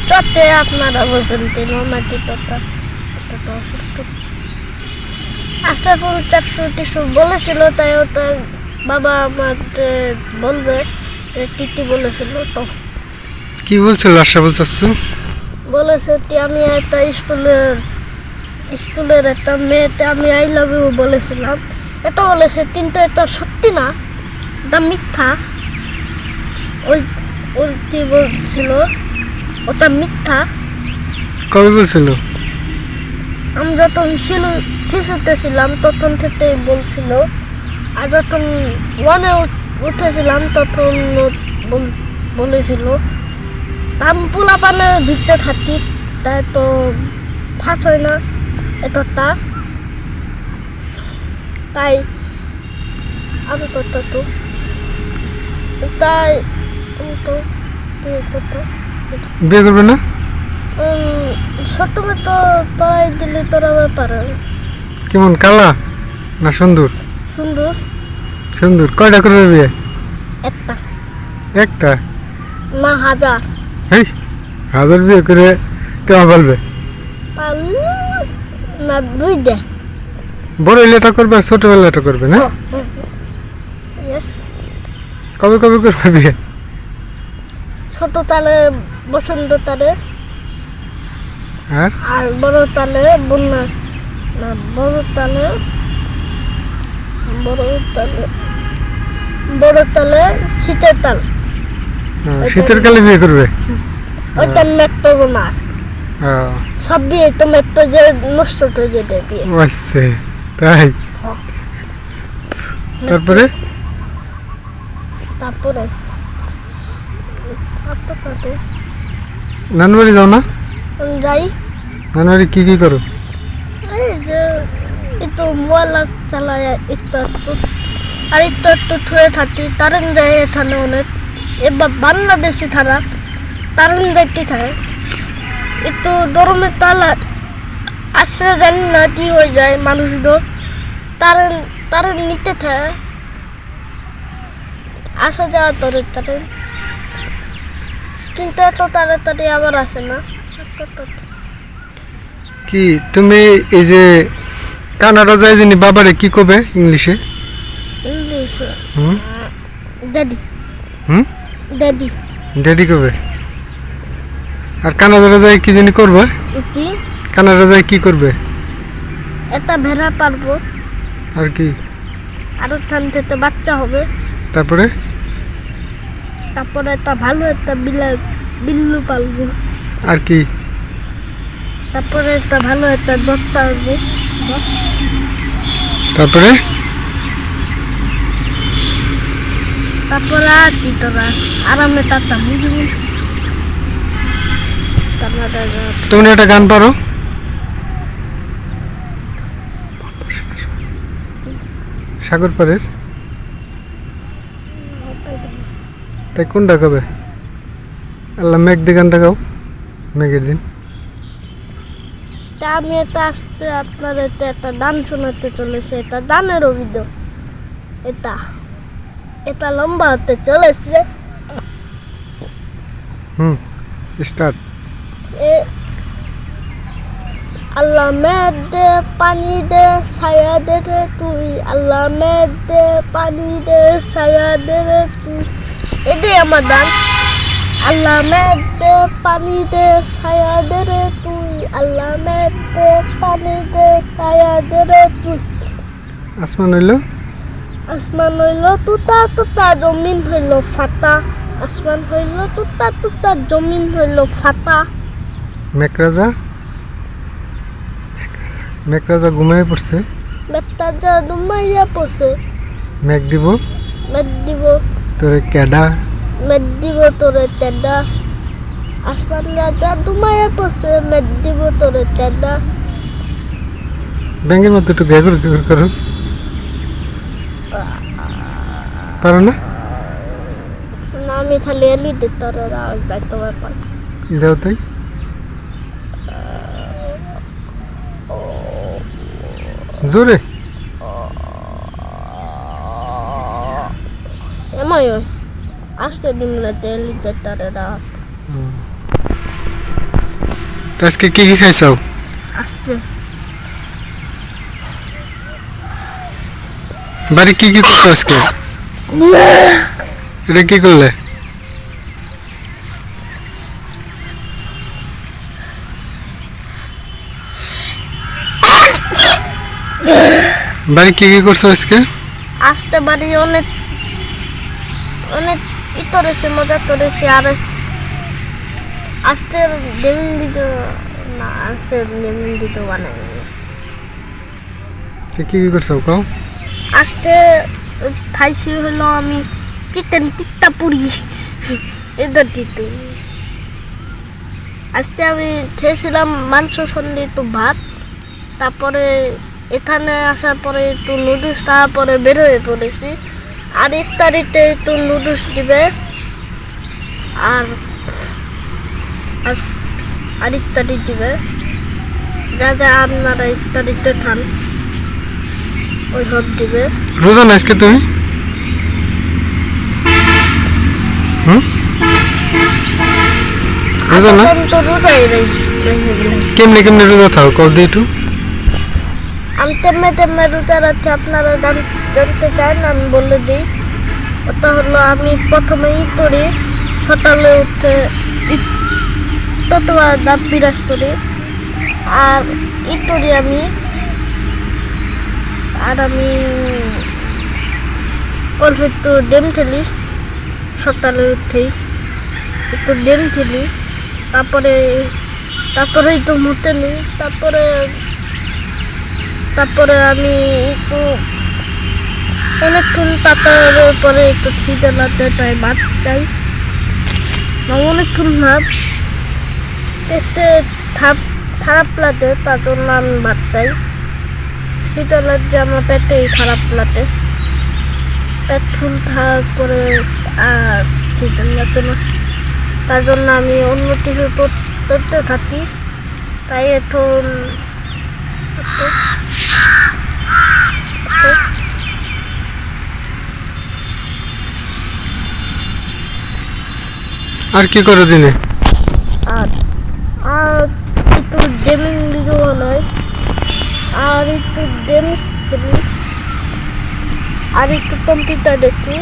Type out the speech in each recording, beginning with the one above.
চটে আপনারা বোঝেন মাটি তটা আসার পর কিছু বলেছিল, তাই ওটা বাবা আমাকে বলবে, টিটি বলেছিল। তো কি বলছিল আশা বলছো? বলেছে কি আমি একটা স্কুলের একটা মেয়েতে আমি আই লাভ ইউ বলেছিলাম, এটা বলেছে, কিন্তু এটা সত্যি না, এটা মিথ্যা। ওই ওর কি বলছিল ওটা মিথ্যা। কবে বলছিল? আমি যখন শিশুতে ছিলাম তখন থেকে বলছিল, আর যখন ওয়ানে উঠেছিলাম তখন বলেছিল। আমি পোলা পানের ভিতরে থাকি, তাই তো ফাঁস হয় না এটা, তাই আরো তো তাই তো বিয়ে করবে না? সত্যি তো তাই দিলে তোরা ব্যাপারে। কেমন, কালা না সুন্দর? সুন্দর। সুন্দর। কয়টা করবে বিয়ে? একটা একটা না, হাজার। এই হাজার বিয়ে করে কেমন বলবে? না, দুই দে। বড় হইলেটা করবে আর ছোট হইলেটা করবে না? কবে কবে করবে বিয়ে? ছোট তালে বসন্ত তালে, আর আর বড় তালে বন্যা, না বড় তালে শীতের তাল। শীতের কালে বিয়ে করবে? ওইটা মেট্রো না, ও সব বিয়ে তো মেট্রো যে নষ্ট হয়ে যেতে বিয়ে। আচ্ছা, তাই? তারপরে নানবাড়ি যাও না? যাই। নানবাড়ি কি কি করো? এই যে একটু মোবাইল চালায় একটু আর একটু ঠুয়ে থাকি, তারণ যায় এখানে অনেক। এবার বাংলাদেশি থানা তারণ যাইতে থাকে, একটু গরমের তালা আসলে জানি না কি হয়ে যায় মানুষগুলো, তারণ নিতে থাকে, আসা যাওয়া তারণ, কিন্তু এত তাড়াতাড়ি আবার আসে না। কি তুমি এই যে কানাডা যায় জানি বাবারে কি কবে ইংলিশে? ইংলিশে হুম ড্যাডি। হুম ড্যাডি। ড্যাডি কবে? আর কানাডা যায় কি জানি করবে? কি? কানাডা যায় কি করবে? একটা ভেড়া পারবো, আর কি? আরো ঠান থেকে বাচ্চা হবে, তারপরে একটা ভালো একটা বিল্লু পালবো, আর কি? তারপরে একটা ভালো একটা দশ পালবো, তারপরে তারপরে আর কি তোরা আরামে তাতা বুঝবি। তুমি একটা গান পারো? সাগর পাড়ের, তাই কোনটা কবে? আল্লাহ মেঘ দিয়ে গানটা গাও, মেঘের দিন। তা আমি এটা আসতে আপনার একটা গান শোনাতে চলেছে, এটা গানের অভিযোগ, এটা লম্বা হতে চলেছে। স্টার্ট। আল্লাহ মেঘ দে পানি দে ছায়া দে রে তুই, আল্লাহ মেঘ দে পানি দে ছায়া দে রে তুই, এটাই আমার গান। আল্লাহ মেঘ দে পানি দে ছায়া দে রে তুই, আল্লাহ মেঘ দে পানি দে ছায়া দে রে তুই। আসমান হইলো? আসমান হইল তুতা তুতা জমিন হইল ফাটা, আসমান হইল তুতা তুতা জমিন হইল ফাটা। মেঘরাজা? মেঘরাজা ঘুমায় পড়ছে, বেটাটা দুমাইয়া পড়ছে, মেঘ দিব তোরে কেডা, মেঘ দিব তোরে তেডা, আসমান রাজা দুমাইয়া পড়ছে, মেঘ দিব তোরে তেডা। ব্যাঙের মধ্যে একটু ঘেঘর ঘেঘর করো, পারো না? না, আমি খালি এলি দে তোর আওয়াজ পাইতে পারবো। দেও তাই। জোরে এমন আসতে দিন এলি দে তোর আওয়াজ। আজকে কি কি খাইছাও? আসতে বাড়ি কি কি করছো আজকে? এটা কি করলে? বাড়ি কি কি করছো আজকে? আসতে বাড়ি অনেক অনেক করেছে, মজা করেছে। আর আজকে গেমিং ভিডিও না, আজকে গেমিং ভিডিও বানাইনি। তো কি কি করছো কও? আজকে খাইছি হলো আমি চিকেন টিক্কা পুরি, এটা দিতে। আজকে আমি খেয়েছিলাম মাংস সন্ধ্যে একটু ভাত, তারপরে এখানে আসার পরে একটু নুডলস, তারপরে বের হয়ে পড়েছি। আর ইফতারিতে একটু নুডলস দিবে, আর আর ইত্যাদি দিবে, যা যা আপনারা ইত্যাদিতে খান ওই সব দিবে। রোজা না আজকে তুমি? রোজা না? এখন তো রোজাই রয়েছে। কেমনে কেমনে রোজা থাও কও দে একটু। আমি তেমনি তেমনি রোজা রাখি, আপনারা জানতে চান আমি বলে দিই। ওটা হলো আমি প্রথমে করি, সকালে উঠে ততবার দাঁত বিরাজ করি, আর করি আমি। আর আমি অল্প একটু গেম খেলি, সকালে উঠেই একটু গেম খেলি, তারপরে একটু মুতে নিই, তারপরে আমি একটু অনেকক্ষণ তারপরে পরে একটু খিদে লাগতে তাই ভাত চাই। অনেকক্ষণ ভাত এতে খারাপ লাগে, তার জন্য আমি ভাত চাই। খিদে লাগছে আমার, পেটেই খারাপ লাগে, পেট ফুল থাকার পরে আর খিদে লাগে না, তার জন্য আমি অন্য কিছু করতে থাকি। তাই এখন আর কি করো দিনে? আর একটু গেমিং ভিডিও বানাই, আর একটু গেমস খেলি, আর একটু কম্পিউটার দেখি,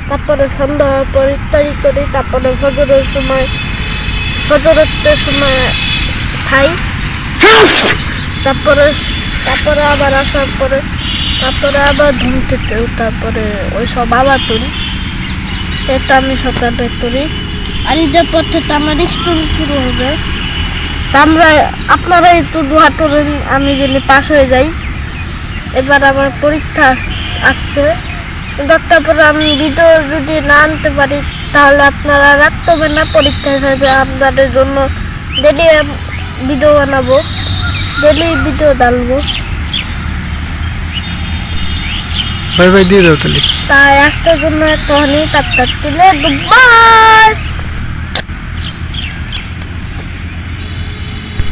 তারপরে সন্ধ্যা হওয়ার পর ইত্যাদি করি, তারপরে ফজরের সময় খাই, তারপরে আবার আসার পরে আবার ঘুম থেকে ওঠার পরে ওইসব আবার করি। এটা আমি সকালে করি। আর ঈদের পর থেকে আমার স্কুল শুরু হবে, আপনারা একটু দোয়া করেন আমি যদি পাস হয়ে যাই। এবার আমার পরীক্ষা আসছে, তারপরে আমি ভিডিও যদি না আনতে পারি তাহলে আপনারা রাখতে হবে না, পরীক্ষা হিসাবে আপনাদের জন্য ডেলি ভিডিও বানাবো, ডেলি ভিডিও ডালবো। বাই বাই দিয়ে দাও তাহলে। তাই আজকের জন্য এত অনেক, আপনার বাই।